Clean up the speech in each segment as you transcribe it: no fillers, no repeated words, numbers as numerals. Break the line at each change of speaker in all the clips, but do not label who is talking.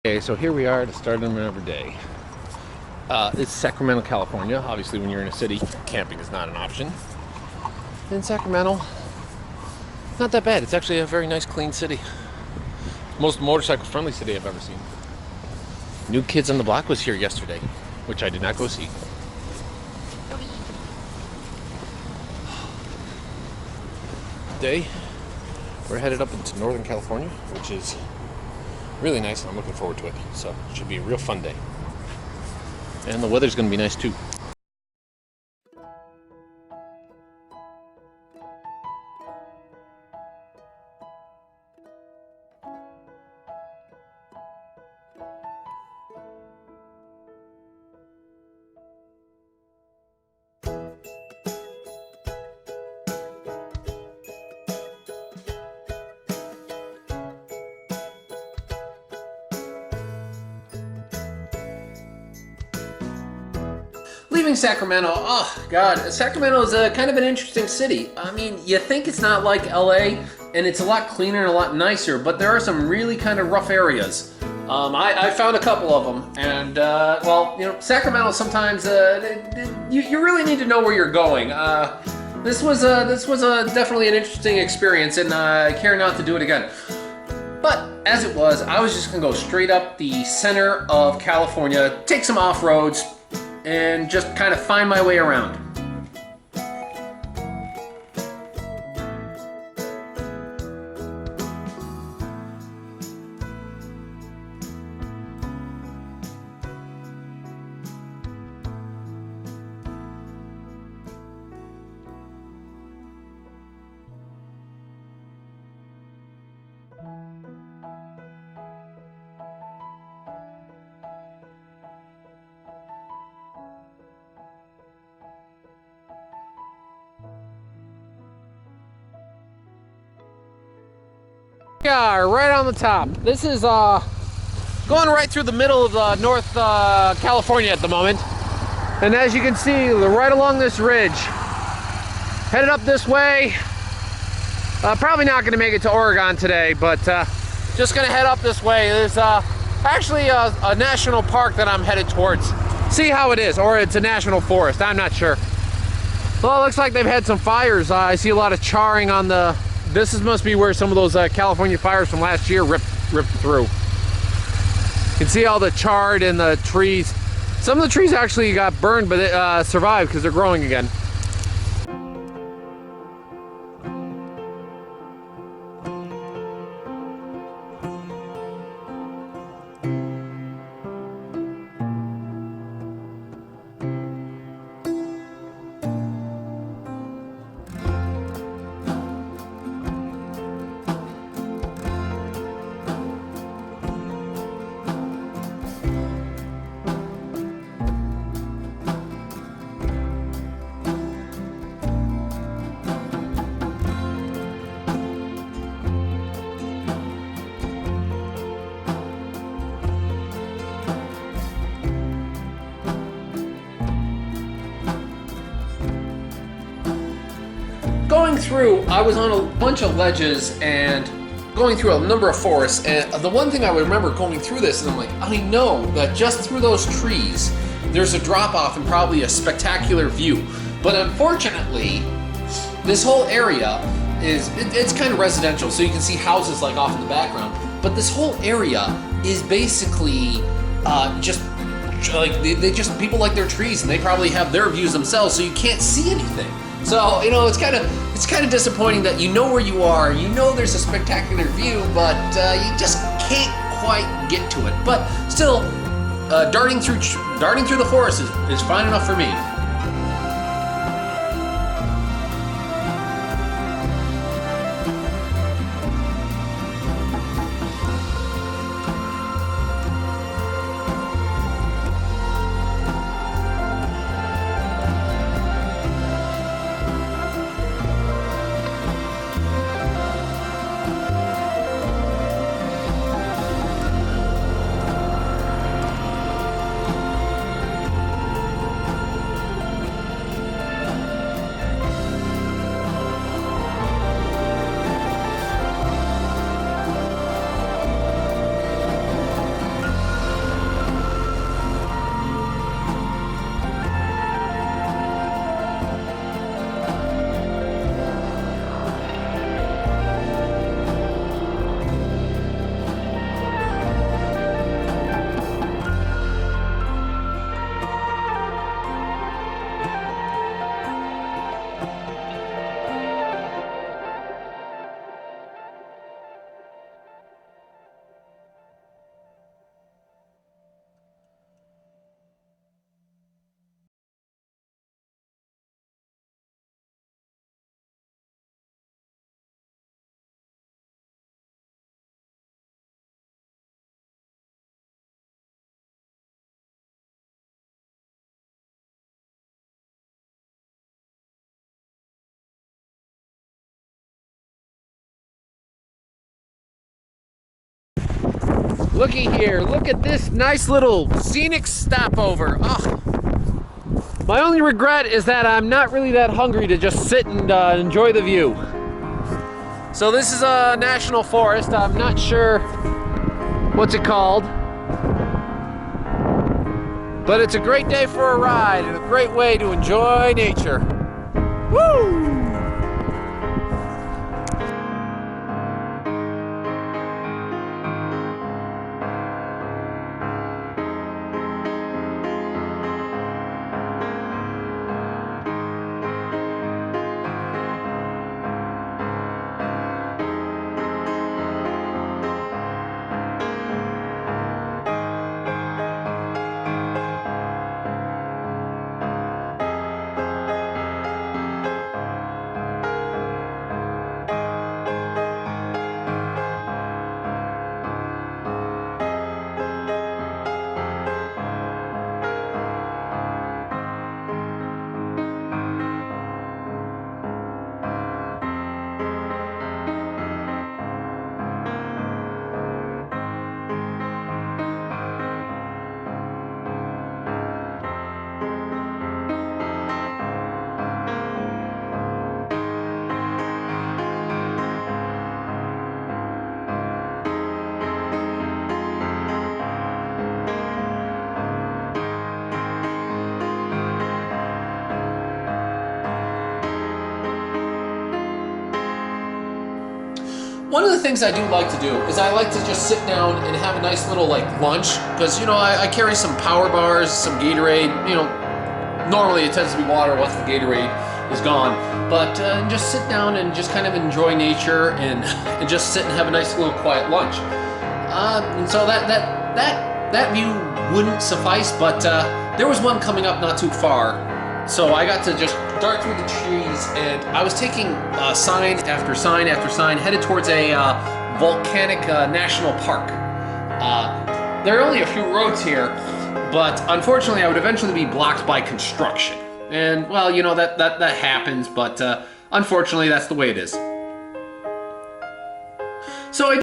Okay, so here we are at the start of another day. It's Sacramento, California. Obviously, when you're in a city, camping is not an option. In Sacramento, not that bad. It's actually a very nice, clean city. Most motorcycle-friendly city I've ever seen. New Kids on the Block was here yesterday, which I did not go see. Today, we're headed up into Northern California, which is really nice, and I'm looking forward to it. So it should be a real fun day. And the weather's going to be nice too. Leaving Sacramento, oh god, Sacramento is a kind of an interesting city. I mean, you think it's not like LA, and it's a lot cleaner and a lot nicer, but there are some really kind of rough areas. I found a couple of them, and well, you know, Sacramento sometimes you really need to know where you're going. This was definitely an interesting experience, and I care not to do it again. But as it was, I was just gonna go straight up the center of California, take some off roads, and just kind of find my way around. Yeah, right on the top. This is going right through the middle of North California at the moment. And as you can see, right along this ridge, headed up this way. Probably not going to make it to Oregon today, but just going to head up this way. There's actually a national park that I'm headed towards. See how it is, or it's a national forest. I'm not sure. Well, it looks like they've had some fires. I see a lot of charring on the... This must be where some of those California fires from last year ripped through. You can see all the charred and the trees. Some of the trees actually got burned, but they survived because they're growing again. Going through, I was on a bunch of ledges and going through a number of forests, and the one thing I would remember going through this is I'm like, I know that just through those trees there's a drop off and probably a spectacular view, but unfortunately this whole area it's kind of residential, so you can see houses like off in the background, but this whole area is basically just like they just people like their trees, and they probably have their views themselves, so you can't see anything. So, you know, it's kind of disappointing that you know where you are, you know there's a spectacular view, but you just can't quite get to it. But still, darting through the forest is fine enough for me. Looky here, look at this nice little scenic stopover. Oh, my only regret is that I'm not really that hungry to just sit and enjoy the view. So this is a national forest. I'm not sure what's it called, but it's a great day for a ride and a great way to enjoy nature. Woo! One of the things I do like to do is I like to just sit down and have a nice little lunch, because I carry some power bars, some Gatorade. Normally it tends to be water once the Gatorade is gone, but just sit down and just kind of enjoy nature and just sit and have a nice little quiet lunch. And so that view wouldn't suffice, but there was one coming up not too far. So I got to just dart through the trees, and I was taking sign after sign after sign, headed towards a volcanic national park. There are only a few roads here, but unfortunately I would eventually be blocked by construction. And well, that happens, but unfortunately that's the way it is. So I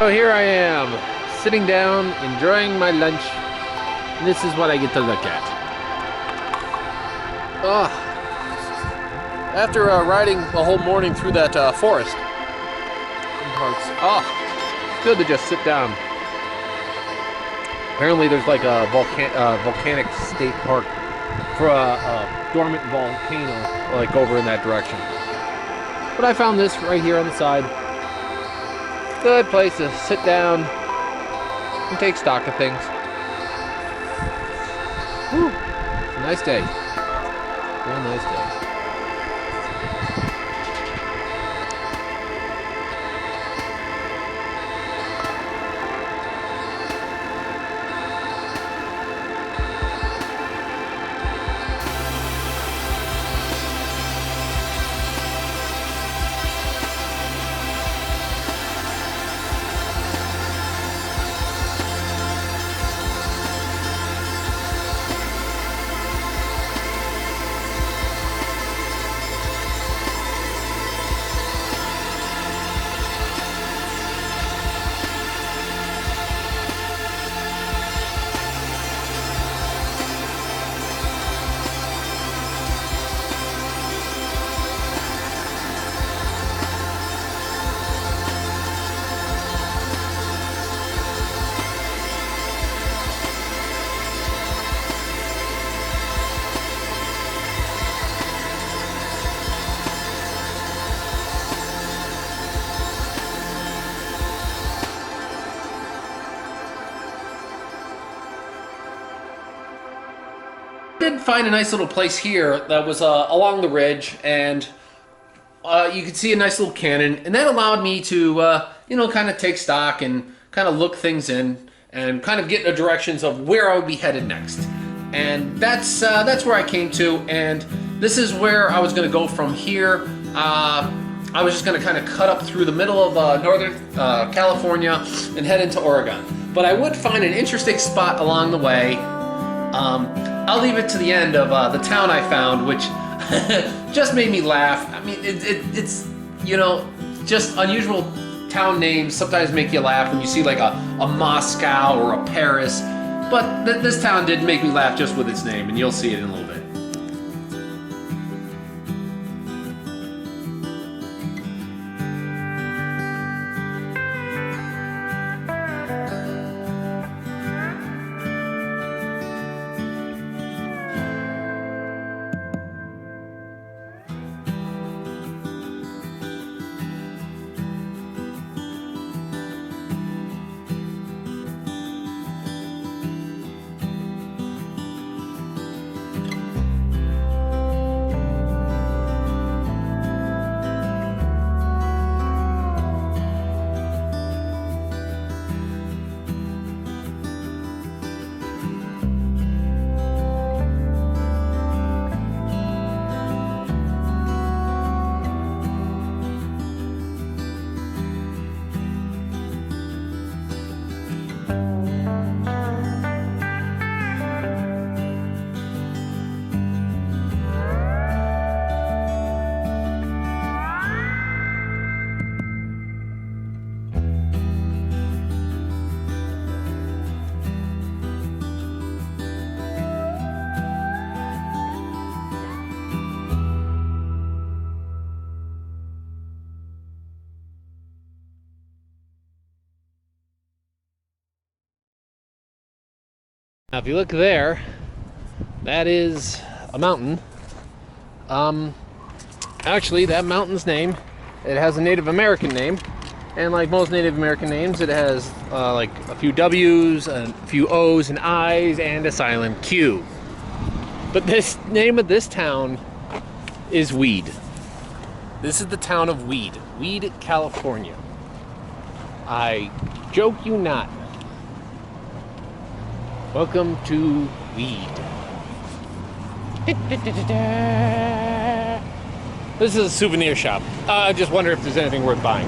So here I am, sitting down, enjoying my lunch, and this is what I get to look at. After riding the whole morning through that forest, it's good to just sit down. Apparently there's like a volcanic state park for a dormant volcano, like over in that direction. But I found this right here on the side. Good place to sit down and take stock of things. Whew. Nice day. Real nice day. I did find a nice little place here that was along the ridge, and you could see a nice little cannon, and that allowed me to, kind of take stock and kind of look things in and kind of get the directions of where I would be headed next. And that's where I came to, and this is where I was going to go from here. I was just going to kind of cut up through the middle of Northern California and head into Oregon. But I would find an interesting spot along the way. I'll leave it to the end of the town I found, which just made me laugh. I mean, it's just unusual town names sometimes make you laugh when you see like a Moscow or a Paris. But this town did make me laugh just with its name, and you'll see it in a little bit. Now, if you look there, that is a mountain. Actually, that mountain's name, it has a Native American name, and like most Native American names, it has like a few W's, a few O's and I's, and a silent Q. But this name of this town is Weed. This is the town of Weed, California. I joke you not. Welcome to Weed. This is a souvenir shop. I just wonder if there's anything worth buying.